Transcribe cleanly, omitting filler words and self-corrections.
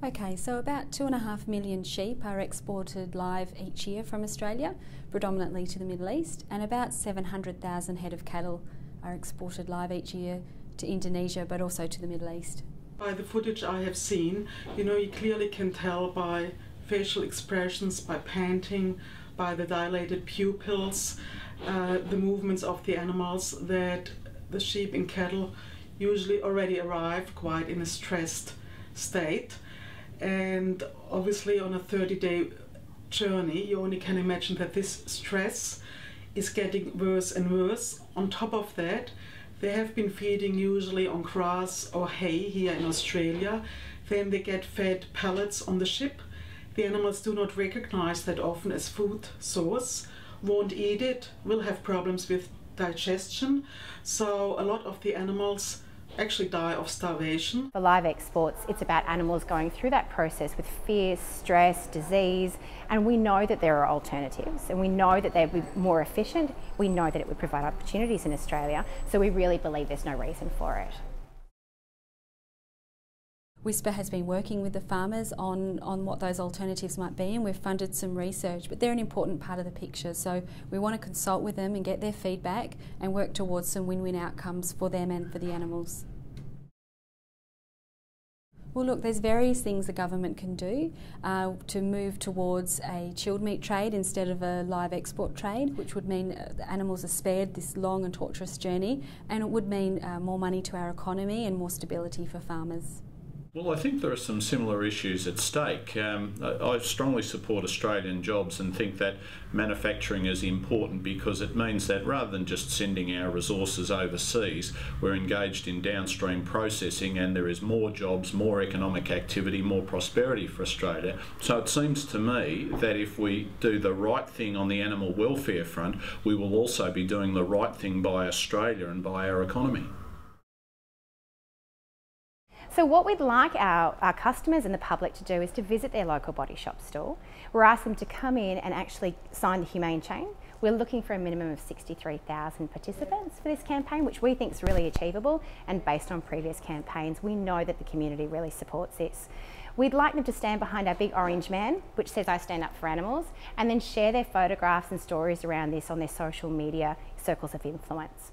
Okay, so about 2.5 million sheep are exported live each year from Australia, predominantly to the Middle East, and about 700,000 head of cattle are exported live each year to Indonesia, but also to the Middle East. By the footage I have seen, you clearly can tell by facial expressions, by panting, by the dilated pupils, the movements of the animals, that the sheep and cattle usually already arrive quite in a stressed state. And obviously on a 30-day journey, you only can imagine that this stress is getting worse and worse. On top of that, they have been feeding usually on grass or hay here in Australia. Then they get fed pellets on the ship. The animals do not recognize that often as food source, won't eat it, will have problems with digestion. So a lot of the animals actually die of starvation. For live exports, it's about animals going through that process with fear, stress, disease, and we know that there are alternatives, and we know that they'd be more efficient. We know that it would provide opportunities in Australia, so we really believe there's no reason for it. WSPA has been working with the farmers on what those alternatives might be, and we've funded some research, but they're an important part of the picture, so we want to consult with them and get their feedback and work towards some win-win outcomes for them and for the animals. Well look, there's various things the government can do to move towards a chilled meat trade instead of a live export trade, which would mean the animals are spared this long and torturous journey, and it would mean more money to our economy and more stability for farmers. Well, I think there are some similar issues at stake. I strongly support Australian jobs and think that manufacturing is important because it means that rather than just sending our resources overseas, we're engaged in downstream processing and there is more jobs, more economic activity, more prosperity for Australia. So it seems to me that if we do the right thing on the animal welfare front, we will also be doing the right thing by Australia and by our economy. So what we'd like our customers and the public to do is to visit their local body shop store. We're asking them to come in and actually sign the Humane Chain. We're looking for a minimum of 63,000 participants for this campaign, which we think is really achievable, and based on previous campaigns, we know that the community really supports this. We'd like them to stand behind our big orange man, which says "I stand up for animals," and then share their photographs and stories around this on their social media circles of influence.